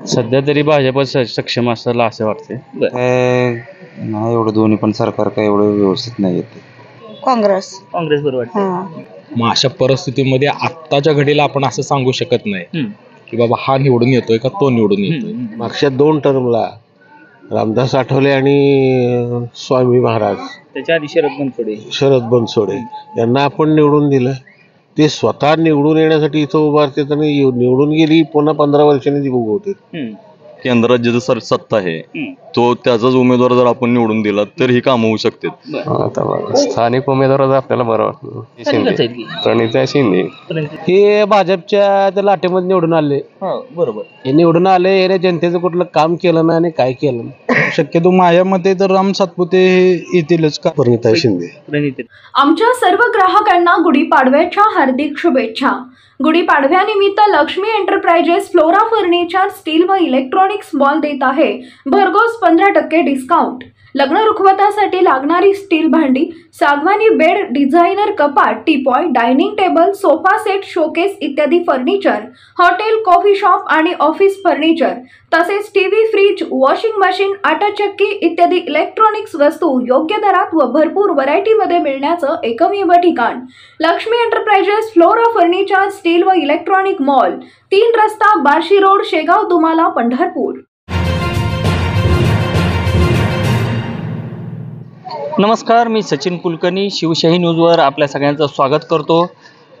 सध्या तरी भाजपच सक्षम असेल असं वाटते. काय नाही एवढं दोन्ही पण सरकार काय एवढं व्यवस्थित नाही येते. काँग्रेस बरोबर वाटतं. हां मग अशा परिस्थितीमध्ये आत्ताच्या घडीला आपण असं सांगू शकत नाही की बाबा हा निवडून येतोय का तो निवडून येतोय. मागच्या 2 टर्मला रामदास आठवले आणि स्वामी महाराज त्याच्या आधी शरद बनसोडे यांना आपण निवडून दिलं. ते स्वतः निवडून येण्यासाठी इथं उभारते आणि निवडून गेली पुन्हा 15 वर्षांनी ती उगवते. केंद्रात जिथं सत्ता आहे तो त्याचाच उमेदवार जर आपण निवडून दिला तर ही कामं होऊ शकतात. आता स्थानिक उमेदवार आपल्याला बरं वाटतं. प्रणिता शिंदे हे भाजपच्या त्या लाटेमध्ये निवडून आले. बरोबर. हे निवडून आले हे जनतेचं कुठलं काम केलं नाही आणि काय केलं नाही. शक्यतो माझ्या मते तर राम सातपुते येतीलच का. प्रणिता शिंदे. आमच्या सर्व ग्राहकांना गुढीपाडव्याच्या हार्दिक शुभेच्छा. गुढीपाडव्यानिमित्त Lakshmi enterprises Flora furniture steel व इलेक्ट्रॉनिक्स मॉल देत आहे भरघोस 15% डिस्काउंट. लग्न रुखवतासाठी लागणारी स्टील भांडी, सागवानी बेड, डिझायनर कपाट, teapoy, dining table, sofa set, showcase इत्यादी फर्निचर, हॉटेल, कॉफी शॉप आणि ऑफिस फर्निचर, तसेच टीव्ही, फ्रीज, वॉशिंग मशीन, आटा चक्की इत्यादी इलेक्ट्रॉनिक्स वस्तू योग्य दरात व भरपूर व्हरायटीमध्ये मिळण्याचं एकमेव ठिकाण Lakshmi enterprises Flora furniture steel व इलेक्ट्रॉनिक मॉल, 3 रस्ता, बार्शी रोड, शेगाव तुम्हाला, पंढरपूर. नमस्कार, मी सचिन कुलकर्णी, शिवशाही न्यूजवर आपल्या सगळ्यांचं स्वागत करतो.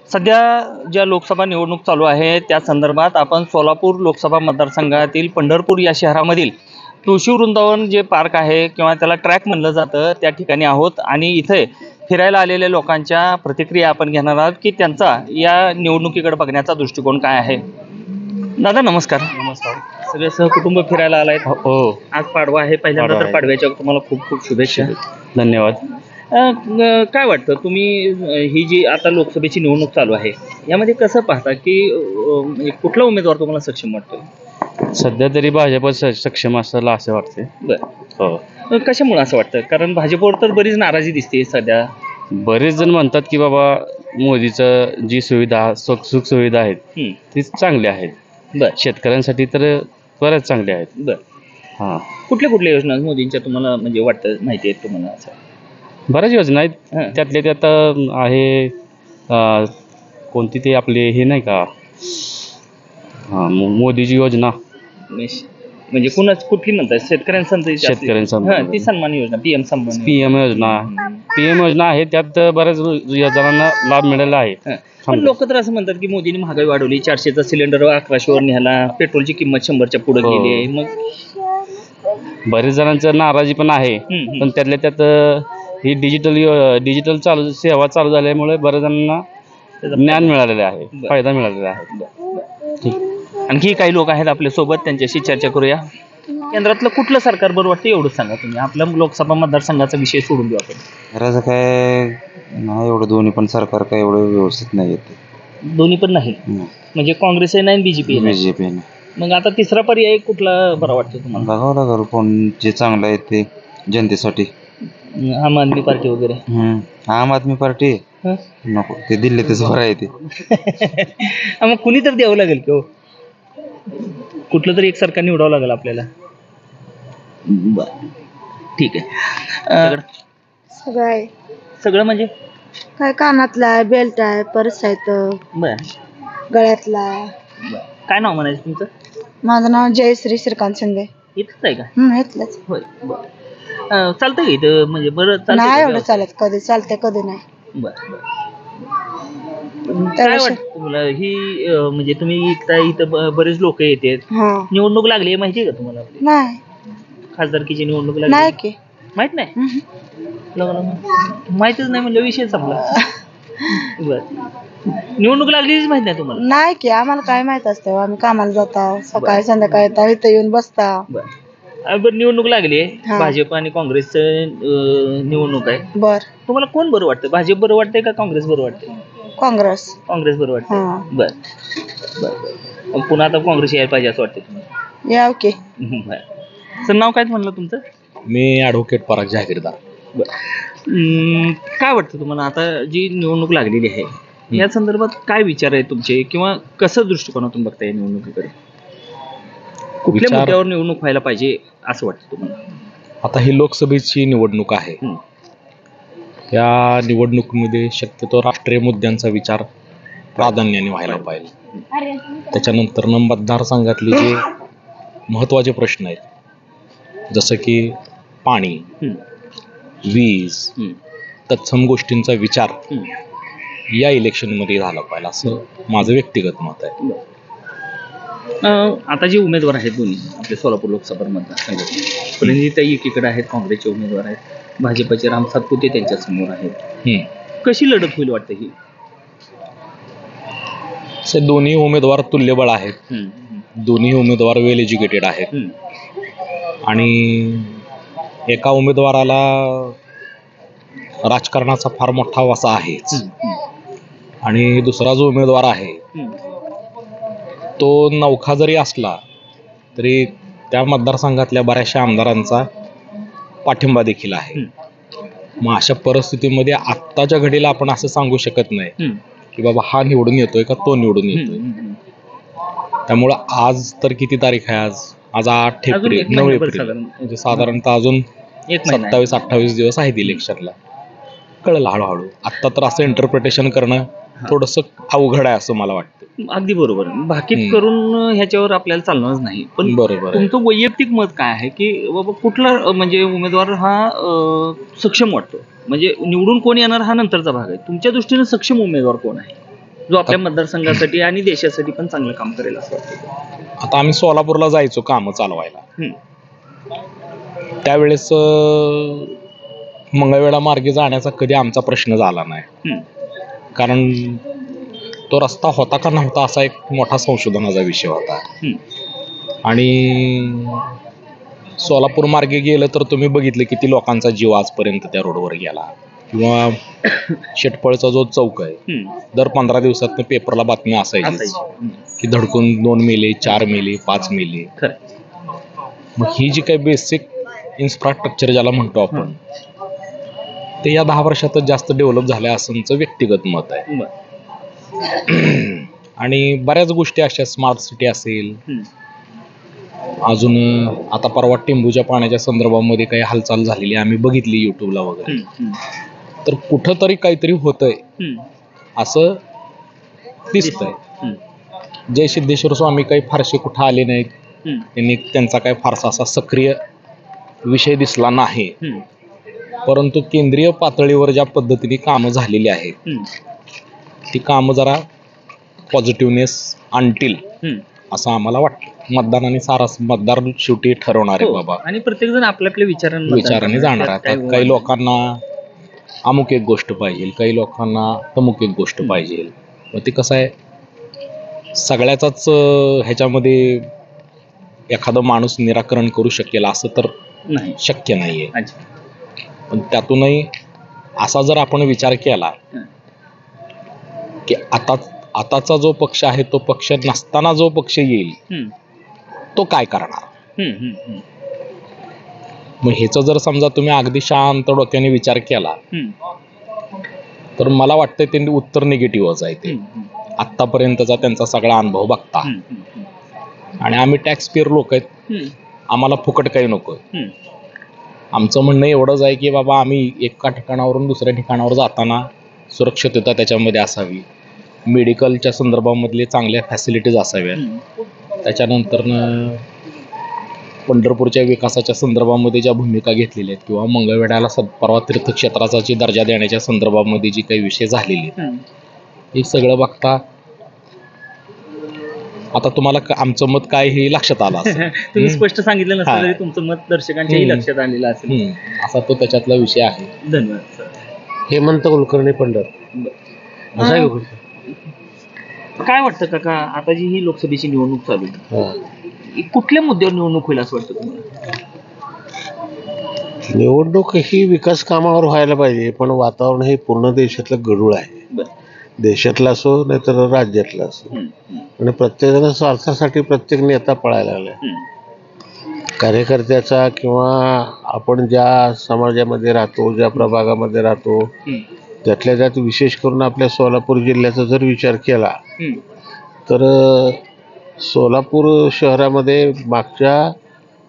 सध्या ज्या लोकसभा निवडणूक चालू आहे त्या संदर्भात आपण सोलापूर लोकसभा मतदारसंघातील पंढरपूर या शहरामधील तुळशी वृंदावन जे पार्क आहे किंवा त्याला ट्रॅक म्हणलं जातं त्या ठिकाणी आहोत आणि इथे फिरायला आलेल्या लोकांच्या प्रतिक्रिया आपण घेणार आहोत की त्यांचा या निवडणुकीकडे बघण्याचा दृष्टिकोन काय आहे. दादा नमस्कार. नमस्कार. सगळे सहकुटुंब फिरायला आलाय. हो, आज पाडवा आहे, पहिल्यांदा तर पाडव्याच्या तुम्हाला खूप खूप शुभेच्छा. धन्यवाद. काय वाटतं तुम्ही ही जी आता लोकसभेची निवडणूक चालू आहे यामध्ये कसं पाहता की कुठला उमेदवार तुम्हाला सक्षम वाटतोय? सध्या तरी भाजपच सक्षम असेल असं वाटते. हो. कशामुळे असं वाटतं? कारण भाजपवर तर बरीच नाराजी दिसते सध्या. बरेच जण म्हणतात की बाबा मोदीचं जी सुविधा सुख सुविधा आहेत ती चांगली आहेत. शेतकऱ्यांसाठी तर बऱ्याच चांगल्या आहेत. हां, कुठल्या योजना मोदींच्या तुम्हाला म्हणजे वाटतं माहिती आहेत तुम्हाला? असं बऱ्याच योजना आहेत. त्यातल्या त्यात आहे कोणती ते आपले हे नाही का मोदीची योजना म्हणजे कुठली म्हणतात? शेतकऱ्यांसाठी ती सन्मान योजना, पीएम योजना आहे. त्यात बऱ्याच जणांना लाभ मिळाला आहे. पण लोक तर असं म्हणतात की मोदींनी महागाई वाढवली, 400चा सिलेंडर 1100वर न्याला, पेट्रोलची किंमत 100च्या पुढे गेली आहे. मग बरेच जणांचं नाराजी पण आहे. पण त्यातल्या त्यात ही डिजिटल सेवा चालू झाल्यामुळे बऱ्याच जणांना ज्ञान मिळालेलं आहे, फायदा मिळालेला आहे. ठीक. आणखी काही लोक आहेत आपल्या सोबत, त्यांच्याशी चर्चा करूया. केंद्रातलं कुठलं सरकार बरं वाटतं एवढं सांगा तुम्ही. आपल्या लोकसभा मतदारसंघाचा विषय सोडून देऊ आपण. घराचं काय नाही एवढं दोन्ही पण सरकार काय एवढं व्यवस्थित नाही येते. दोन्ही पण नाही म्हणजे काँग्रेस आहे नाही, बीजेपी. मग आता तिसरा पर्याय कुठला बरा वाटतो तुम्हाला? बघावं लागेल कोण जे चांगलं आहे ते जनतेसाठी. आम आदमी पार्टी वगैरे. आम आदमी पार्टी नको, ते दिल्लीतच बरं आहे ते. मग कुणी तर द्यावं लागेल की हो, कुठलं तरी एक सरकार निवडावं लागेल आपल्याला. ठीक आहे. सगळं आहे. सगळं म्हणजे काय कानातला आहे, बेल्ट आहे, पर्स आहे, गळ्यातला. काय नाव म्हणायचं तुमचं? माझं नाव जयश्री श्रीकांत शिंदे. इथंच आहे का? इथलंच. होय. चालतंय का इथं? म्हणजे बरं नाही एवढं चालत, कधी चालते कधी नाही. बरं. काय वाटतं तुम्हाला ही म्हणजे तुम्ही इथं बरेच लोक येतात, निवडणूक लागली माहिती आहे का तुम्हाला? नाही. खासदारकीची निवडणूक नाही लागली की माहित नाही? माहितच नाही म्हणजे विषय संपला. बर. निवडणूक लागलीच माहित नाही तुम्हाला? नाही की आम्हाला काय माहित असतं, आम्ही कामाला जाता, सकाळी संध्याकाळी येता, इथं येऊन बसता. बरं, निवडणूक लागली आहे, भाजप आणि काँग्रेसचं निवडणूक आहे. बर. तुम्हाला कोण बरं वाटतं? भाजप बरं वाटतंय का काँग्रेस बरं वाटतंय? काँग्रेस बरं वाटतं. बर. पुन्हा आता काँग्रेस यायला पाहिजे असं वाटतं तुम्हाला? याव की. सर नाव काय म्हणलं तुमचं? मी ॲडव्होकेट पराग जहागीरदार. काय वाटतं तुम्हाला आता जी निवडणूक लागलेली आहे या संदर्भात काय विचार आहे तुमचे किंवा कसं दृष्टिकोनातून बघता या निवडणुकीकडे? कुठल्या विचार- मुद्द्यावर निवडणूक व्हायला पाहिजे असं वाटतं तुम्हाला? आता ही लोकसभेची निवडणूक आहे. या निवडणुकीमध्ये शक्यतो राष्ट्रीय मुद्द्यांचा विचार प्राधान्याने व्हायला पाहिजे. त्याच्यानंतर मतदारसंघातले जे महत्त्वाचे प्रश्न आहेत जसं की पाणी, वीज, तत्सम गोष्टींचा विचार या इलेक्शनमध्ये झाला पाहिजे असं माझं व्यक्तिगत मत आहे. आता जे उमेदवार आहेत दोन्ही आपले सोलापूर लोकसभा मतदारसंघात, प्रणिताई एकीकडे आहेत, काँग्रेसचे उमेदवार आहेत, भाजपचे राम सातपुते त्यांच्या समोर आहेत. कशी लढत होईल वाटतं ही? असे दोन्ही उमेदवार तुल्यबळ आहेत. दोन्ही उमेदवार वेल एज्युकेटेड आहेत. आणि एका उमेदवाराला राजकारणाचा फार मोठा वासा आहेच. आणि दुसरा जो उमेदवार आहे तो नवखा जरी असला तरी त्या मतदारसंघातल्या बऱ्याचशा आमदारांचा पाठिंबा देखील आहे. मग अशा परिस्थितीमध्ये आत्ताच्या घडीला आपण असं सांगू शकत नाही की बाबा हा निवडून येतोय का तो निवडून येतोय. त्यामुळं आज तर किती तारीख आहे? आज 8 एप्रिल, 9 एप्रिल, म्हणजे साधारणतः अजून 27-28 दिवस आहेत इलेक्शनला. कळलं हळूहळू. आत्ता तर असं इंटरप्रिटेशन करणं थोडंसं अवघड आहे असं मला वाटतं. अगदी बरोबर. भाकीत करून ह्याच्यावर आपल्याला चालणारच नाही. पण बरोबर. तुमचं वैयक्तिक मत काय आहे की बाबा कुठला म्हणजे उमेदवार हा सक्षम वाटतो? म्हणजे निवडून कोण येणार हा नंतरचा भाग आहे. तुमच्या दृष्टीने सक्षम उमेदवार कोण आहे जो आपल्या मतदारसंघासाठी आणि देशासाठी पण चांगलं काम करेल असं वाटतं? आता आम्ही सोलापूरला जायचो कामं चालवायला. त्यावेळेस मंगळवेढा मार्गे जाण्याचा कधी आमचा प्रश्न झाला नाही. कारण तो रस्ता होता का नव्हता असा एक मोठा संशोधनाचा विषय होता. आणि सोलापूर मार्गे गेलं तर तुम्ही बघितलं किती लोकांचा जीव आजपर्यंत त्या रोडवर गेला. किंवा शेटपळचा जो चौक आहे, दर 15 दिवसात पेपरला बातम्या असायची की धडकून 2 मेले, 4 मेले, 5 मेले. मग ही जी काही बेसिक इन्फ्रास्ट्रक्चर ज्याला म्हणतो आपण ते या 10 वर्षातच जास्त डेव्हलप झाल्या असं आमचं व्यक्तिगत मत आहे. आणि बऱ्याच गोष्टी अशा स्मार्ट सिटी असेल, अजून आता परवा टेंबूच्या पाण्याच्या संदर्भामध्ये काही हालचाल झालेली आम्ही बघितली युट्यूबला वगैरे. तर कुठंतरी काहीतरी होतंय असं दिसतंय. जय सिद्धेश्वर स्वामी काही फारसे कुठं आले नाहीत. त्यांनी त्यांचा काही फारसा असा सक्रिय विषय दिसला नाही. परंतु केंद्रीय पातळीवर ज्या पद्धतीने कामं झालेली आहेत ती कामं जरा पॉझिटिव्हनेस आणतील असं आम्हाला वाटतं. मतदानाने मतदार शेवटी ठरवणार आहे बाबा. आणि प्रत्येक जण आपल्या आपल्या विचाराने जाणार आहे. काही लोकांना अमुक एक गोष्ट पाहिजे, काही लोकांना तमुक एक गोष्ट पाहिजे. मग ते कसं आहे सगळ्याचाच ह्याच्यामध्ये एखादा माणूस निराकरण करू शकेल असं तर शक्य नाहीये. पण त्यातूनही असा जर आपण विचार केला की आताचा जो पक्ष आहे तो पक्ष नसताना जो पक्ष येईल तो काय करणार. मग ह्याचं जर समजा तुम्ही अगदी शांत डोक्याने विचार केला तर मला वाटतं त्यांनी उत्तर निगेटिव्हच आहे. ते आत्तापर्यंतचा त्यांचा सगळा अनुभव बघता. आणि आम्ही टॅक्स पेअर लोक आहेत, आम्हाला फुकट काही नको. आमचं म्हणणं एवढंच आहे की बाबा आम्ही एका ठिकाणावरून दुसऱ्या ठिकाणावर जाताना सुरक्षितता त्याच्यामध्ये असावी, मेडिकलच्या संदर्भामधले चांगल्या फॅसिलिटीज असाव्यात. त्याच्यानंतर पंढरपूरच्या विकासाच्या संदर्भामध्ये ज्या भूमिका घेतलेल्या आहेत किंवा मंगळवेढ्याला परवा तीर्थक्षेत्राचा जी दर्जा देण्याच्या संदर्भामध्ये जी काही विषय झालेले हे सगळं बघता आता तुम्हाला आमचं मत काय हे लक्षात आलं असेल. तुम्ही स्पष्ट सांगितलं नसलं तरी तुमचं मत दर्शकांच्याही लक्षात आलेलं असेल. असा तो त्याच्यातला विषय आहे. धन्यवाद. हेमंत कुलकर्णी पंढर. काय वाटतं काका आता जी ही लोकसभेची निवडणूक चालू आहे कुठल्या मुद्द्यावर निवडणूक होईल असं वाटतं तुम्हाला? निवडणूक ही विकास कामावर व्हायला पाहिजे, पण वातावरण हे पूर्ण देशातलं गढूळ आहे. देशातलं असो नाहीतर राज्यातलं असो. आणि प्रत्येकानं स्वार्थासाठी प्रत्येक नेता पळायला लागलाय. कार्यकर्त्याचा किंवा आपण ज्या समाजामध्ये राहतो, ज्या प्रभागामध्ये राहतो त्यातल्या त्यात विशेष करून आपल्या सोलापूर जिल्ह्याचा जर विचार केला तर सोलापूर शहरामध्ये मागच्या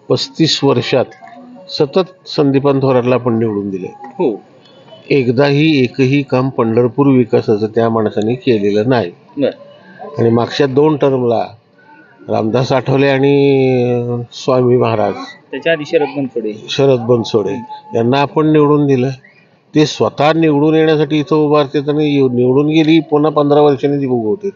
35 वर्षात सतत संदीपान थोरातला आपण निवडून दिले. हो. एकदाही एकही काम पंढरपूर विकासाचं त्या माणसाने केलेलं नाही. आणि मागच्या 2 टर्मला रामदास आठवले आणि स्वामी महाराज, त्याच्या आधी शरद बनसोडे यांना आपण निवडून दिलं. ते स्वतः निवडून येण्यासाठी इथं उभारतात आणि निवडून गेली पुन्हा 15 वर्षांनी ती उगवते.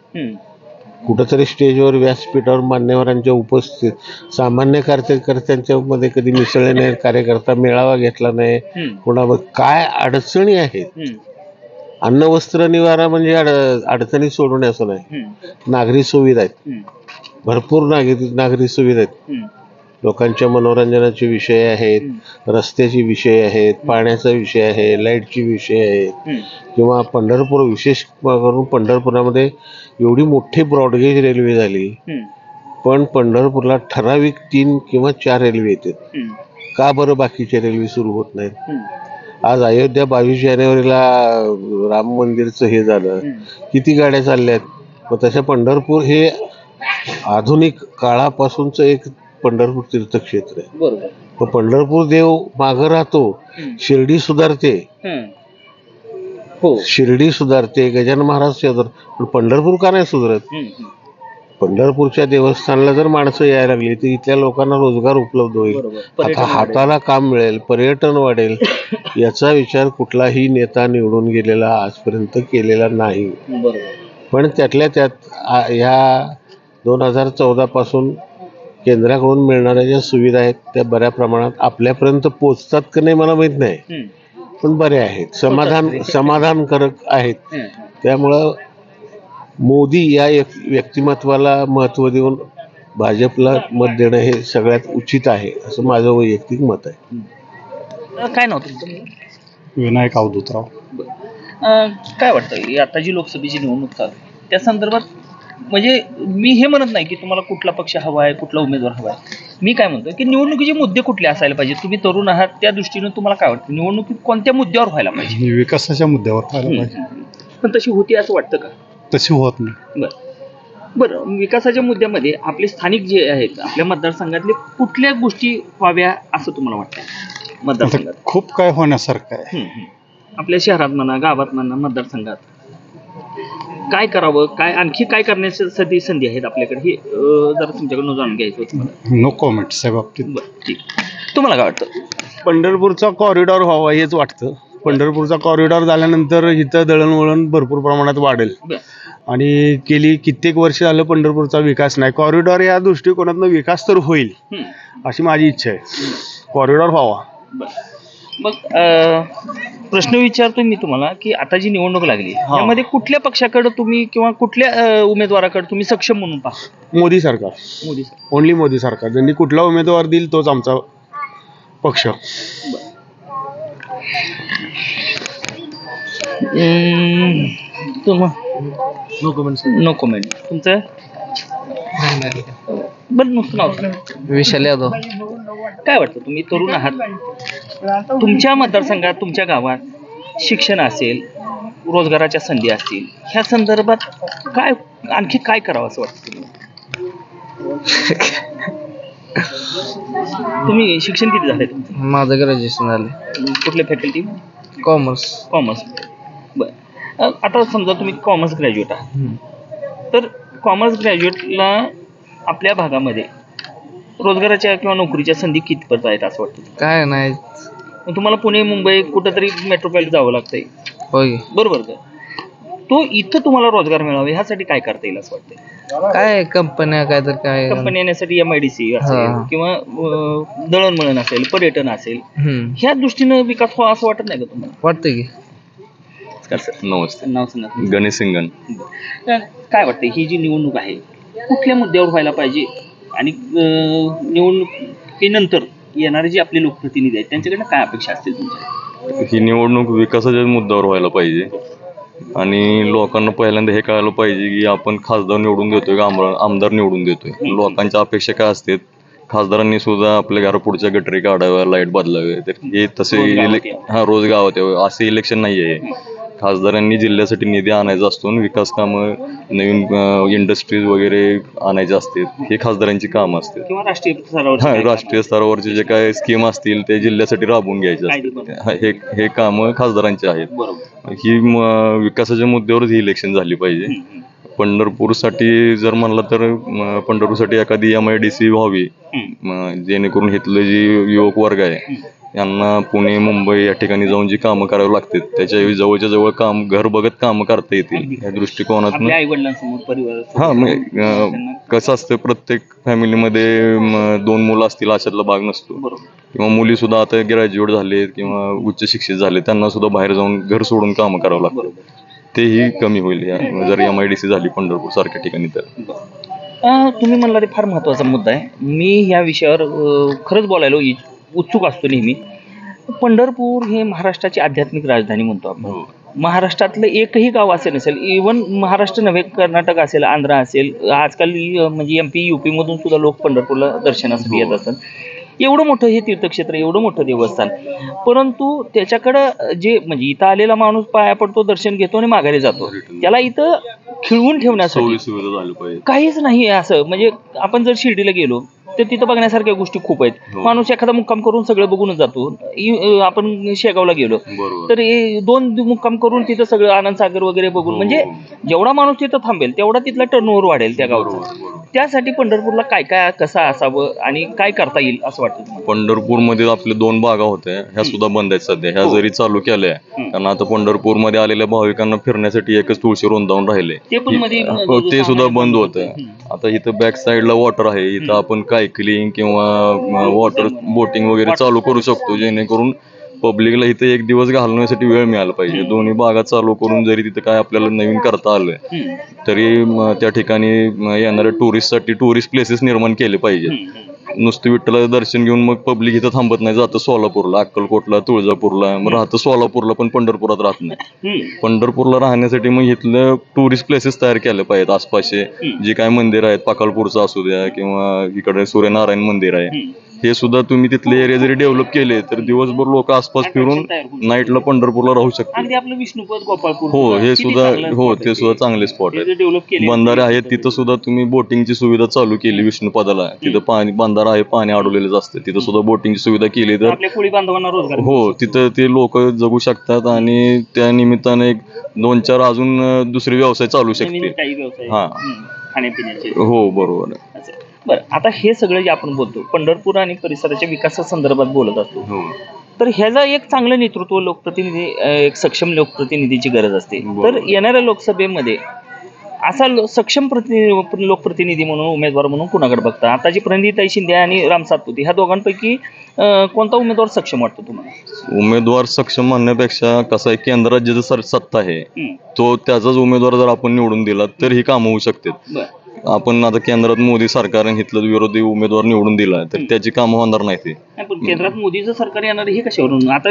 कुठंतरी स्टेजवर व्यासपीठावर मान्यवरांच्या उपस्थित सामान्य कार्यकर्त्यांच्या मध्ये कधी मिसळले नाही, कार्यकर्ता मेळावा घेतला नाही. कोणावर काय अडचणी आहेत, अन्न वस्त्र निवारा म्हणजे अडचणी सोडवण्याचं नाही. नागरी सुविधा आहेत, भरपूर नागरी सुविधा आहेत. लोकांच्या मनोरंजनाचे विषय आहेत, रस्त्याचे विषय आहेत, पाण्याचा विषय आहे, लाईटचे विषय आहेत. किंवा पंढरपूर विशेष करून पंढरपुरामध्ये एवढी मोठी ब्रॉडगेज रेल्वे झाली, पण पंढरपूरला ठराविक 3 किंवा 4 रेल्वे येतात. का बरं बाकीच्या रेल्वे सुरू होत नाहीत? आज अयोध्या 22 जानेवारीला राम मंदिरचं हे झालं, किती गाड्या चालल्यात. मग तशा पंढरपूर हे आधुनिक काळापासूनचं एक पंढरपूर तीर्थक्षेत्र आहे. बरोबर. पंढरपूर देव मागं राहतो, शिर्डी सुधारते. हो, शिर्डी सुधारते, गजानन महाराज सुधार, पण पंढरपूर का नाही सुधारत? पंढरपूरच्या देवस्थानाला जर माणसं यायला लागली तर इथल्या लोकांना रोजगार उपलब्ध होईल, हाताला काम मिळेल, पर्यटन वाढेल. याचा विचार कुठलाही नेता निवडून गेलेला आजपर्यंत केलेला नाही. पण त्यातल्या त्यात ह्या 2014 पासून केंद्राकडून मिळणाऱ्या ज्या सुविधा आहेत त्या बऱ्या प्रमाणात आपल्यापर्यंत पोचतात का नाही मला माहित नाही, पण बऱ्या आहेत, समाधानकारक आहेत. त्यामुळं मोदी या व्यक्तिमत्वाला महत्त्व देऊन भाजपला मत देणं हे सगळ्यात उचित आहे असं माझं वैयक्तिक मत आहे. काय नाव तुमचं? विनायक अवधूतराव. काय वाटतं आता जी लोकसभेची निवडणूक चालू आहे त्या संदर्भात, म्हणजे मी हे म्हणत नाही की तुम्हाला कुठला पक्ष हवा आहे, कुठला उमेदवार हवा आहे. मी काय म्हणतो की निवडणुकीचे मुद्दे कुठले असायला पाहिजे? तुम्ही तरुण आहात, त्या दृष्टीने तुम्हाला काय वाटतं निवडणुकीत कोणत्या मुद्द्यावर व्हायला पाहिजे? विकासाच्या मुद्द्यावर व्हायला पाहिजे. पण तशी होती असं वाटतं का? तशी होत नाही. बरं, विकासाच्या मुद्द्यामध्ये आपले स्थानिक जे आहेत आपल्या मतदारसंघातले कुठल्या गोष्टी व्हाव्या असं तुम्हाला वाटतं? मतदारसंघात खूप काय होण्यासारखं आहे. आपल्या शहरात म्हणा, गावात म्हणा, मतदारसंघात काय करावं, काय आणखी काय करण्यासाठी संधी आहेत आपल्याकडे, हे जरा तुमच्याकडून जाणून घ्यायचं होतं. नो कॉमेंट्स या बाबतीत. ठीक. तुम्हाला काय वाटतं? पंढरपूरचा कॉरिडॉर व्हावा हेच वाटतं. पंढरपूरचा कॉरिडॉर झाल्यानंतर इथं दळणवळण भरपूर प्रमाणात वाढेल. आणि कित्येक वर्ष झालं पंढरपूरचा विकास नाही. कॉरिडॉर या दृष्टिकोनातून विकास तर होईल अशी माझी इच्छा आहे. कॉरिडॉर व्हावा. मग प्रश्न विचारतो मी तुम्हाला की आता जी निवडणूक लागली यामध्ये कुठल्या पक्षाकडे तुम्ही किंवा कुठल्या उमेदवाराकडे तुम्ही सक्षम म्हणून पाहता? मोदी सरकार. ओनली मोदी सरकार. ज्यांनी कुठला उमेदवार देईल तोच आमचा पक्ष. No comment. तुमचं बरं, नुसतं नाव विशाल यादव. काय वाटतं, तुम्ही तरुण आहात, तुमच्या मतदारसंघात तुमच्या गावात शिक्षण असेल, रोजगाराच्या संधी असतील, ह्या संदर्भात काय आणखी काय करावं असं वाटतं तुम्हाला? तुम्ही शिक्षण किती झालंय तुमचं? माझं ग्रॅज्युएशन झालं. कुठल्या फॅकल्टी? कॉमर्स. बरं, आता समजा तुम्ही कॉमर्स ग्रॅज्युएट आहात, तर कॉमर्स ग्रॅज्युएटला आपल्या भागामध्ये रोजगाराच्या किंवा नोकरीच्या संधी कितपत आहेत असं वाटतं? काय नाही. तुम्हाला पुणे, मुंबई कुठंतरी मेट्रोपॉलिटन जावं लागतंय. होय. बरोबर का? तो इथं तुम्हाला रोजगार मिळावा ह्यासाठी काय करता येईल असं वाटतं? काय कंपन्या काय तर काय कंपनी येण्यासाठी MIDC असेल किंवा दळणवळण असेल, पर्यटन असेल, ह्या दृष्टीनं विकास व्हावा असं वाटत नाही का तुम्हाला? वाटतं की. नमस्ते. नाव सांगा. गणेश सिंगन. काय वाटतं ही जी निवडणूक आहे कुठल्या मुद्द्यावर व्हायला पाहिजे आणि निवडणुकीनंतर येणारे जे आपले लोकप्रतिनिधी आहेत त्यांच्याकडनं काय अपेक्षा असतील तुमच्या? ही निवडणूक विकासाच्या मुद्द्यावर व्हायला पाहिजे आणि लोकांना पहिल्यांदा हे कळायला पाहिजे की आपण खासदार निवडून देतोय का आमदार निवडून देतोय. लोकांच्या अपेक्षा काय असतात, खासदारांनी सुद्धा आपल्या घरापुढच्या गटरी काढाव्या, लाईट बदलावे, तर हे तसे रोज गावात यावं असे इलेक्शन नाही आहे. खासदारांनी जिल्ह्यासाठी निधी आणायचा असतो आणि विकास कामं नवीन इंडस्ट्रीज वगैरे आणायचे असतात, हे खासदारांची कामं असतात. किंवा राष्ट्रीय स्तरावर हा, राष्ट्रीय स्तरावरचे जे काय स्कीम असतील ते जिल्ह्यासाठी राबवून घ्यायचे असतात. हे कामं खासदारांची आहेत. ही विकासाच्या मुद्द्यावरच ही इलेक्शन झाली पाहिजे. पंढरपूरसाठी जर म्हणलं तर पंढरपूरसाठी एखादी MIDC व्हावी, जेणेकरून इथलं जे युवक वर्ग आहे यांना पुणे मुंबई या ठिकाणी जाऊन जी कामं करावी लागतात त्याच्या जवळच्या जवळ काम घर बघत कामं करता येतील या दृष्टिकोनातून. हा, कसं असतं प्रत्येक फॅमिलीमध्ये 2 मुलं असतील अशातला भाग नसतो, किंवा मुली सुद्धा आता ग्रॅज्युएट झालेत किंवा उच्च शिक्षित झाले, त्यांना सुद्धा बाहेर जाऊन घर सोडून कामं करावं लागतं. तेही कमी होईल जर MIDC झाली पंढरपूर सारख्या ठिकाणी तर. तुम्ही म्हणला ते फार महत्त्वाचा मुद्दा आहे. मी ह्या विषयावर खरंच बोलायला उत्सुक असतो नेहमी. पंढरपूर हे महाराष्ट्राची आध्यात्मिक राजधानी म्हणतो आपण. महाराष्ट्रातलं एकही गाव असेल नसेल, इव्हन महाराष्ट्र नव्हे कर्नाटक असेल, आंध्र असेल, आजकाल म्हणजे MP UP मधून सुद्धा लोक पंढरपूरला दर्शनासाठी येत असतात. एवढं मोठं हे तीर्थक्षेत्र, एवढं मोठं देवस्थान, परंतु त्याच्याकडं जे म्हणजे इथं आलेला माणूस पाया पडतो, दर्शन घेतो आणि माघारी जातो, त्याला इथं खिळवून ठेवण्यासाठी काहीच नाही असं. म्हणजे आपण जर शिर्डीला गेलो तर तिथं बघण्यासारख्या गोष्टी खूप आहेत. माणूस एखादा मुक्काम करून सगळं बघूनच जातो. आपण शेगावला गेलो तर 2 मुक्काम करून तिथं सगळं आनंदसागर वगैरे बघून, म्हणजे जेवढा माणूस तिथं थांबेल तेवढा तिथला टर्नओव्हर वाढेल त्या गावचा. त्यासाठी पंढरपूरला काय काय कसं असावं आणि काय करता येईल असं वाटतं? पंढरपूरमध्ये आपले 2 बागा होत्या, ह्या सुद्धा बंद आहेत सध्या. ह्या जरी चालू केल्या, कारण आता पंढरपूरमध्ये आलेल्या भाविकांना फिरण्यासाठी एकच तुळशी वृंदावन राहिले, ते सुद्धा बंद होतं. आता इथं बॅक साईडला वॉटर आहे, इथं आपण सायकलिंग किंवा वॉटर बोटिंग वगैरे चालू करू शकतो, जेणेकरून पब्लिकला इथे एक दिवस घालवण्यासाठी वेळ मिळाला पाहिजे. दोन्ही बागा चालू करून जरी तिथं काय आपल्याला नवीन करता आलं तरी त्या ठिकाणी येणाऱ्या टुरिस्टसाठी टुरिस्ट प्लेसेस निर्माण केले पाहिजे. नुसतं विठ्ठलाचं दर्शन घेऊन मग पब्लिक इथं थांबत नाही, जातं सोलापूरला, अक्कलकोटला, तुळजापूरला, मग राहतं सोलापूरला पण पंढरपुरात राहत नाही. पंढरपूरला राहण्यासाठी मग इथलं टुरिस्ट प्लेसेस तयार केले पाहिजेत. आसपासचे जे काय मंदिर आहेत, पाकालपूरचं असू द्या किंवा इकडे सूर्यनारायण मंदिर आहे, हे सुद्धा तुम्ही तिथले एरिया जरी डेव्हलप केले तर दिवसभर लोक आसपास फिरून नाईटला पंढरपूरला राहू शकतात. आपलं विष्णुपद, गोपाळपूर, हो, हे सुद्धा ते सुद्धा चांगले स्पॉट आहेत. बंधारे आहेत, तिथं सुद्धा तुम्ही बोटिंगची सुविधा चालू केली. विष्णुपदाला तिथं पाणी बंधारा आहे, पाणी अडवलेलं असतं, तिथं सुद्धा बोटिंगची सुविधा केली तर हो, तिथं ते लोक जगू शकतात आणि त्या निमित्ताने 2-4 अजून दुसरे व्यवसाय चालू शकतील. हा, हो, बरोबर आहे. बरं, आता हे सगळं जे आपण बोलतो पंढरपूर आणि परिसराच्या विकासासंदर्भात बोलत असतो, तर ह्याचा एक चांगलं नेतृत्व, लोकप्रतिनिधी, एक सक्षम लोकप्रतिनिधीची गरज असते. तर येणाऱ्या लोकसभेमध्ये असा सक्षम लोकप्रतिनिधी म्हणून, उमेदवार म्हणून कुणाकडे बघता? आता जी प्रणितीताई शिंदे आणि राम सातपुते, ह्या दोघांपैकी कोणता उमेदवार सक्षम वाटतो तुम्हाला? उमेदवार सक्षम म्हणण्यापेक्षा कसं आहे, केंद्रात ज्याचं सत्ता आहे तो त्याचाच उमेदवार जर आपण निवडून दिला तर ही कामं होऊ शकतात. आपण आता केंद्रात मोदी सरकारने इथलं विरोधी उमेदवार निवडून दिला तर त्याची कामं होणार नाही. ते केंद्रात मोदीचं सरकार येणार हे कशावरून? आता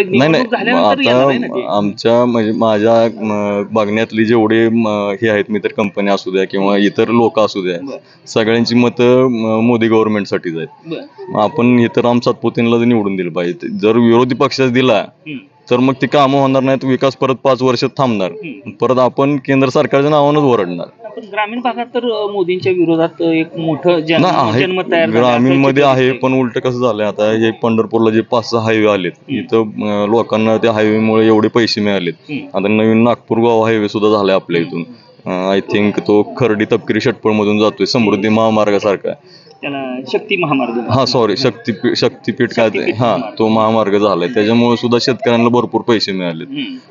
आमच्या म्हणजे माझ्या बघण्यातली जेवढे हे आहेत मित्र कंपनी असू द्या किंवा इतर लोक असू द्या, सगळ्यांची मतं मोदी गव्हर्नमेंटसाठीच आहेत. आपण इतर राम सातपुतेंना निवडून दिलं पाहिजे. जर विरोधी पक्षाच दिला तर मग ती कामं होणार नाहीत, विकास परत 5 वर्षात थांबणार, परत आपण केंद्र सरकारच्या नावानंच ओरडणार. ग्रामीण भागात तर मोदींच्या विरोधात एक मोठं जनमत तयार झालं. ग्रामीण मध्ये आहे, पण उलट कसं झालंय, आता हे पंढरपूरला जे 5-6 हायवे आलेत, इथं लोकांना त्या हायवेमुळे एवढे पैसे मिळालेत. आता नवीन नागपूर गोवा हायवे सुद्धा झालाय आपल्या इथून. आय थिंक तो खर्डी तपकिरी षटपळ मधून जातोय, समृद्धी महामार्गासारखा. शक्ती महामार्ग, हा सॉरी, शक्तीपीठ काय ते, हा, तो महामार्ग झालाय. त्याच्यामुळे सुद्धा शेतकऱ्यांना भरपूर पैसे मिळालेत.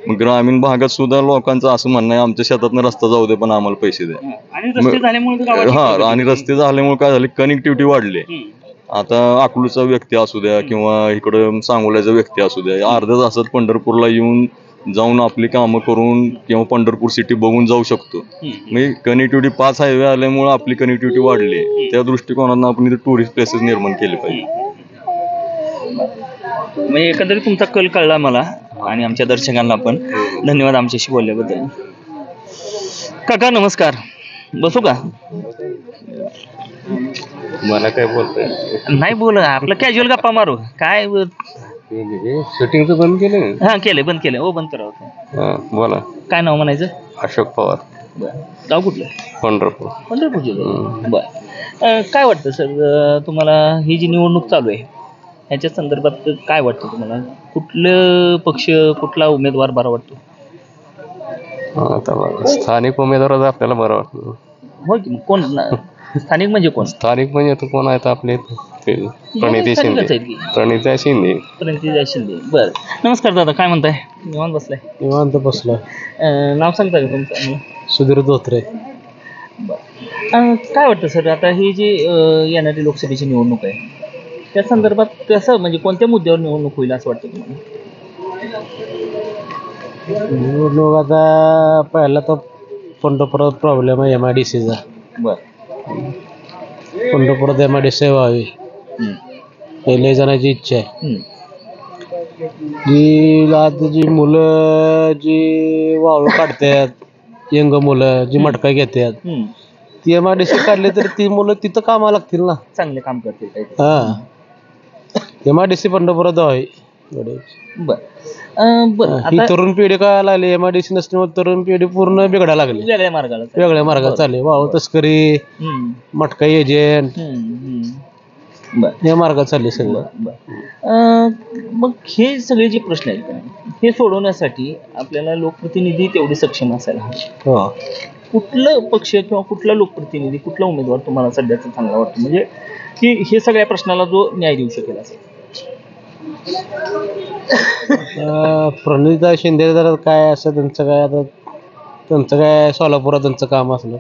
मग ग्रामीण भागात सुद्धा लोकांचं असं म्हणणं आहे, आमच्या शेतातनं रस्ता जाऊ दे पण आम्हाला पैसे द्या. हा, आणि रस्ते झाल्यामुळे काय झाले, कनेक्टिव्हिटी वाढली. आता अकलूचा व्यक्ती असू द्या किंवा इकडं सांगोल्याचा व्यक्ती असू द्या, अर्ध्या तासात पंढरपूरला येऊन जाऊन आपली कामं करून किंवा पंढरपूर सिटी बघून जाऊ शकतो. म्हणजे कनेक्टिव्हिटी 5 हायवे आल्यामुळे आपली कनेक्टिव्हिटी वाढली. त्या दृष्टिकोनातून आपण इथे टुरिस्ट प्लेसेस निर्माण केले पाहिजे. म्हणजे एकंदरीत तुमचा कल कळला मला आणि आमच्या दर्शकांना पण. धन्यवाद आमच्याशी बोलल्याबद्दल. काका नमस्कार, बसू का? मला काय बोलतोय? नाही बोल, आपलं कॅज्युअल गप्पा मारू. काय शूटिंगचं बंद केलं. हा केले बंद केले. हो बंद करा होतं. बोला. काय नाव म्हणायचं? अशोक पवार, बरं. गाव कुठलं? पंढरपूर. पंढरपूर जिल्हा. बरं. काय वाटतं सर तुम्हाला ही जी निवडणूक चालू आहे ह्याच्या संदर्भात काय वाटतं तुम्हाला? कुठलं पक्ष कुठला उमेदवार बरा वाटतो? आता बघा, स्थानिक उमेदवाराचं आपल्याला बरं वाटतं. हो की कोण स्थानिक म्हणजे कोण? स्थानिक म्हणजे आता कोण आहेत आपले ते प्रणिती शिंदे. प्रणिती शिंदे. प्रणिती शिंदे. बरं. नमस्कार दादा, काय म्हणताय? निवांत बसलाय? निवांत बसला. नाव सांगता का तुमचं? सुधीर धोत्रे. काय वाटतं सर आता ही जी येणारी लोकसभेची निवडणूक आहे त्या संदर्भात कसं म्हणजे कोणत्या मुद्द्यावर निवडणूक होईल असं वाटतं तुम्हाला? निवडणूक आता पहिला तर पंढरपुरात प्रॉब्लेम आहे MIDCचा. बरं. पंढरपुरात MIDC व्हावी लय जणांची इच्छा आहे. जी आता जी मुलं जी वाळू काढतात यंग मुलं जी मटका घेतात ती MIDC काढली तर ती मुलं तिथं कामाला लागतील ना. चांगले काम करतील. हा MIDC पंढरपुरात व्हावी. ही तरुण पिढी काय लागली MIDC नसल्यामुळे तरुण पिढी पूर्ण बिघडायला लागली. वेगळ्या मार्गाला चालली. वाळू तस्करी मटका एजंट या मार्गात चालली सगळं. मग हे सगळे जे प्रश्न आहेत हे सोडवण्यासाठी आपल्याला लोकप्रतिनिधी तेवढे सक्षम असायला हवे. कुठलं पक्ष किंवा कुठला लोकप्रतिनिधी कुठला उमेदवार तुम्हाला सध्याचा चांगला वाटतो म्हणजे की हे सगळ्या प्रश्नाला जो न्याय देऊ शकेल असं? प्रणिता शिंदे जर काय असं त्यांचं काय सोलापुरात त्यांचं काम असलं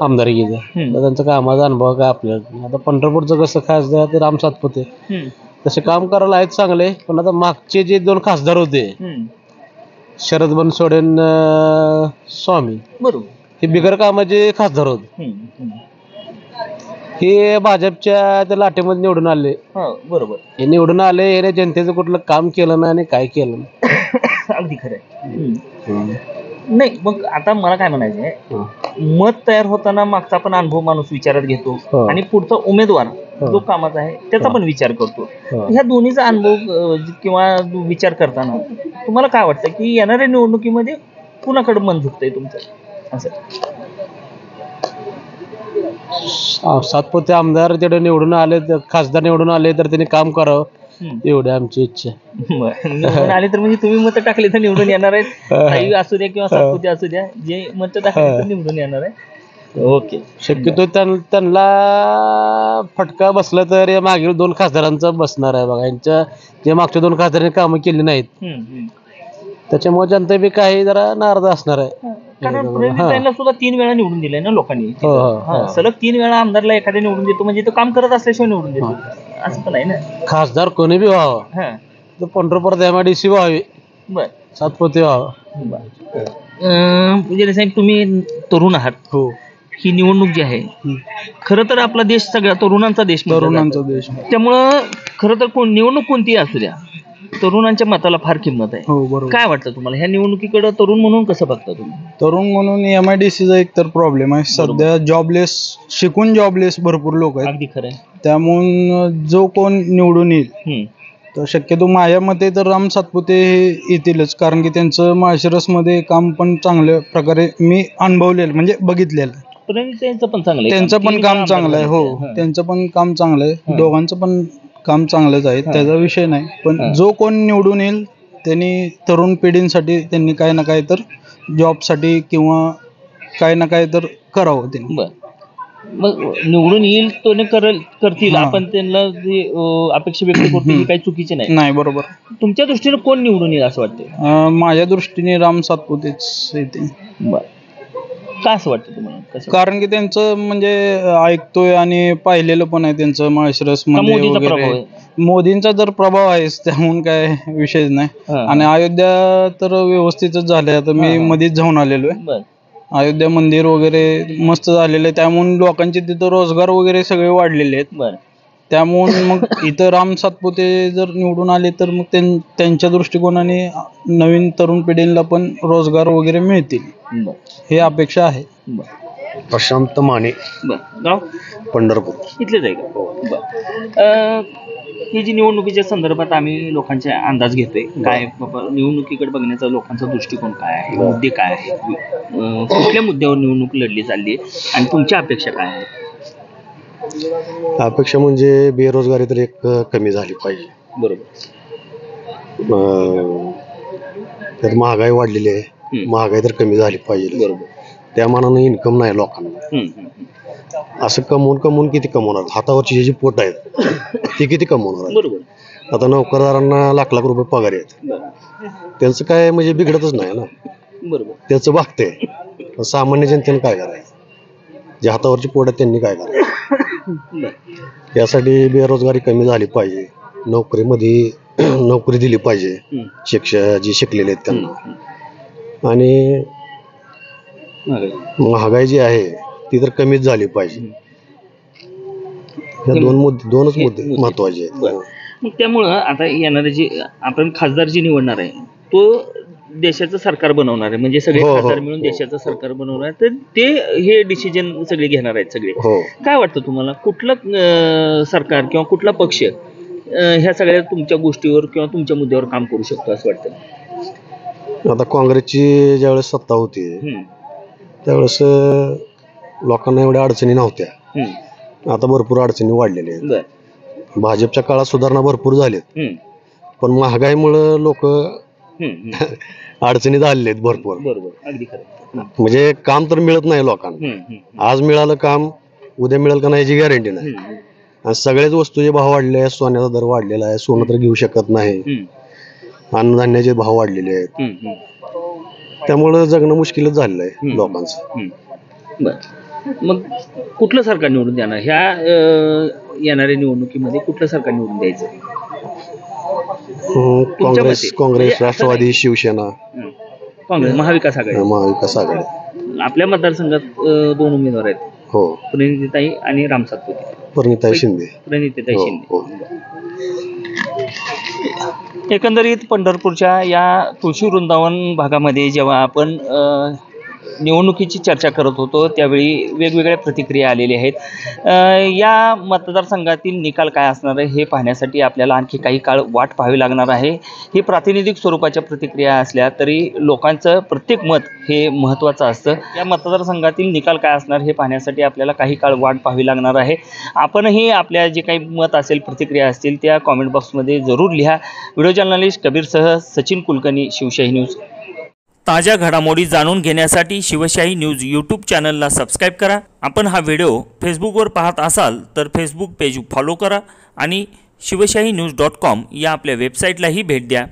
आमदारकीचं तर त्यांचं कामाचा अनुभव काय आपल्याला. आता पंढरपूरचं कसं खासदार ते राम सातपुते तसे काम करायला आहेत चांगले. पण आता मागचे जे 2 खासदार होते शरद बनसोडे स्वामी बरोबर हे बिगर कामाचे खासदार होते. हे भाजपच्या त्या लाटेमध्ये निवडून आले. बरोबर. हे निवडून आले हे जनतेचं कुठलं काम केलं ना आणि काय केलं ना. अगदी खरंय. नाही मग आता मला काय म्हणायचं आहे मत तयार होताना मागचा पण अनुभव माणूस विचारात घेतो आणि पुढचा उमेदवार जो कामाचा आहे त्याचा पण विचार करतो. ह्या दोन्हीचा अनुभव किंवा विचार करताना तुम्हाला काय वाटतं की येणाऱ्या निवडणुकीमध्ये कुणाकडे मन झुकतंय तुमचं असं? सातपुते आमदार जेवढे निवडून आले खासदार निवडून आले तर त्यांनी काम करावं एवढी आमची इच्छा. निवडून आले तर म्हणजे तुम्ही मतं टाकले तर निवडून येणार आहेत. काही असू द्या किंवा सातपुते असू द्या जे मतं टाकले तर निवडून येणार आहे. ओके. शक्यतो त्यांना फटका बसला तर मागील 2 खासदारांचा बसणार आहे बघा. यांच्या जे मागच्या 2 खासदारांनी कामं केली नाहीत त्याच्यामुळे जनता बी काही जरा नाराज असणार आहे. कारण प्रणिताईंना सुद्धा 3 वेळा निवडून दिलंय ना लोकांनी. सलग 3 वेळा आमदारला एखाद्या निवडून देतो म्हणजे तो काम करत असल्याशिवाय निवडून देतो असं पण आहे ना. खासदार कोणी बी व्हावं तर पंढरपुरात MIDC व्हावी. बर. सातपुते व्हावं. म्हणजे साहेब तुम्ही तरुण आहात. हो. ही निवडणूक जी आहे खरं तर आपला देश सगळ्या तरुणांचा देश. त्यामुळं खरं तर निवडणूक कोणतीही असू द्या तरुणांच्या मताला फार किंमत आहे. हो बरोबर. काय वाटतं तुम्हाला ह्या निवडणुकीकडे तरुण म्हणून कसं बघता तुम्ही? तरुण म्हणून MIDCचा एक तर प्रॉब्लेम आहे सध्या. जॉबलेस शिकून जॉबलेस भरपूर लोक आहेत. अगदी खरं आहे. त्यामुळं जो कोण निवडून येईल तर शक्यतो माझ्या मते तर राम सातपुते हे येतीलच. कारण की त्यांचं माळशिरसमध्ये काम पण चांगल्या प्रकारे मी अनुभवलेलं म्हणजे बघितलेलं. त्यांचं पण चांगलं आहे. त्यांचं पण काम चांगलं आहे. हो त्यांचं पण काम चांगलं आहे. दोघांचं पण काम चांगलंच आहे त्याचा विषय नाही. पण जो कोण निवडून येईल त्यांनी तरुण पिढींसाठी त्यांनी काय ना काय तर जॉबसाठी किंवा काय ना काय तर करावं त्यांनी. मग निवडून येईल तो करतील आपण त्यांना जी अपेक्षा व्यक्त करतो ही काही चुकीची नाही. बरोबर. तुमच्या दृष्टीने कोण निवडून येईल असं वाटतं? माझ्या दृष्टीने राम सातपुतेच येते. का असं वाटतं तुम्हाला? कारण की त्यांचं म्हणजे ऐकतोय आणि पाहिलेलं पण आहे त्यांचं माळशिरसमध्ये वगैरे. मोदींचा जर प्रभाव आहेच त्यामुळे काय विषयच नाही. आणि अयोध्या तर व्यवस्थितच झालंय. आता मी मध्येच जाऊन आलेलो आहे. अयोध्या मंदिर वगैरे मस्त झालेलं आहे. त्यामुळे लोकांचे तिथं रोजगार वगैरे सगळे वाढलेले आहेत. त्यामुळे मग इथं राम सातपुते जर निवडून आले तर मग त्यांच्या दृष्टिकोनाने नवीन तरुण पिढीला पण रोजगार वगैरे मिळतील हे अपेक्षा आहे. प्रशांत माने. गाव पंढरपूर इथलेच आहे का? ही जी निवडणुकीच्या संदर्भात आम्ही लोकांचे अंदाज घेतोय, काय बाबा निवडणुकीकडे बघण्याचा लोकांचा दृष्टिकोन काय आहे, मुद्दे काय आहेत, कुठल्या मुद्द्यावर निवडणूक लढली चालली आणि तुमच्या अपेक्षा काय आहेत? अपेक्षा म्हणजे बेरोजगारी तर एक कमी झाली पाहिजे. बरोबर. त्यात महागाई वाढलेली आहे, महागाई तर कमी झाली पाहिजे. बरोबर. त्या मानानं इन्कम नाही लोकांना. असं कमवून किती कमवणार? हातावरची जी पोट आहेत ती किती कमवणार? बरोबर. आता नोकरदारांना लाख लाख रुपये पगार आहेत, त्यांचं काय म्हणजे बिघडतच नाही ना. बरोबर. त्याचं बघते सामान्य जनतेने काय करायचं, जे हातावरची पोट आहेत त्यांनी काय करायचं. यासाठी बेरोजगारी कमी झाली पाहिजे, नोकरीमध्ये नोकरी दिली पाहिजे जी शिकलेले आहेत त्यांना. आणि महागाई जी आहे ती तर कमीच झाली पाहिजे. या दोनच मुद्दे महत्वाचे आहेत. मग त्यामुळं आता येणारे जे आपण खासदार जी निवडणार आहे तो देशाचं सरकार बनवणार आहे, म्हणजे सगळे खासदार मिळून देशाचं सरकार बनवणार आहे, तर ते हे डिसिजन सगळे घेणार आहेत सगळे. काय वाटतं तुम्हाला, कुठलं सरकार किंवा कुठला पक्ष ह्या सगळ्या तुमच्या गोष्टीवर किंवा तुमच्या मुद्द्यावर काम करू शकतो असं वाटतं? आता काँग्रेसची ज्यावेळेस सत्ता होती त्यावेळेस लोकांना एवढ्या अडचणी नव्हत्या, आता भरपूर अडचणी वाढलेल्या आहेत. भाजपच्या काळात सुधारणा भरपूर झाल्यात, पण महागाईमुळे लोक अडचणीत आलेले आहेत भरपूर. बरोबर, अगदी खरं. म्हणजे काम तर मिळत नाही लोकांना. आज मिळालं काम, उद्या मिळेल का नाही याची गॅरंटी नाही. आणि सगळ्याच वस्तूचे भाव वाढले आहेत, सोन्याचा दर वाढलेला आहे, सोनं तर घेऊ शकत नाही, अन्नधान्याचे भाव वाढलेले आहेत, त्यामुळं जगणं मुश्किलच झालेलं आहे लोकांचं. मग कुठलं सरकार निवडून देणार ह्या येणाऱ्या निवडणुकीमध्ये? कुठलं सरकार निवडून द्यायचं? काँग्रेस, राष्ट्रवादी, शिवसेना, काँग्रेस, महाविकास आघाडी. आपल्या मतदारसंघात 2 उमेदवार आहेत, प्रणितीताई आणि राम सातपुते. प्रणितीताई शिंदे. एकंदरीत पंढरपूरच्या या तुळशी वृंदावन भागामध्ये जेव्हा आपण निवडणुकीची चर्चा करत होतो त्यावेळी वेगवेगळ्या प्रतिक्रिया आलेल्या आहेत. या मतदारसंघातील निकाल काय असणार आहे हे पाहण्यासाठी आपल्याला आणखी काही काळ वाट पाहावी लागणार आहे. ही प्रातिनिधिक स्वरूपाच्या प्रतिक्रिया असल्या तरी लोकांचं प्रत्येक मत हे महत्त्वाचं असतं. या मतदारसंघातील निकाल काय असणार हे पाहण्यासाठी आपल्याला काही काळ वाट पाहावी लागणार आहे. आपणही आपल्या जे काही मत असेल, प्रतिक्रिया असतील त्या कॉमेंट बॉक्समध्ये जरूर लिहा. व्हिडिओ जर्नलिस्ट कबीरसह सचिन कुलकर्णी, शिवशाही न्यूज. ताज्या घडामोडी जाणून घेण्यासाठी शिवशाही न्यूज यूट्यूब चॅनलला सबस्क्राईब करा. आपण हा व्हिडिओ फेसबुकवर पाहत असाल तर फेसबुक पेज फॉलो करा आणि शिवशाही न्यूज.com या आपल्या वेबसाईटलाही भेट द्या.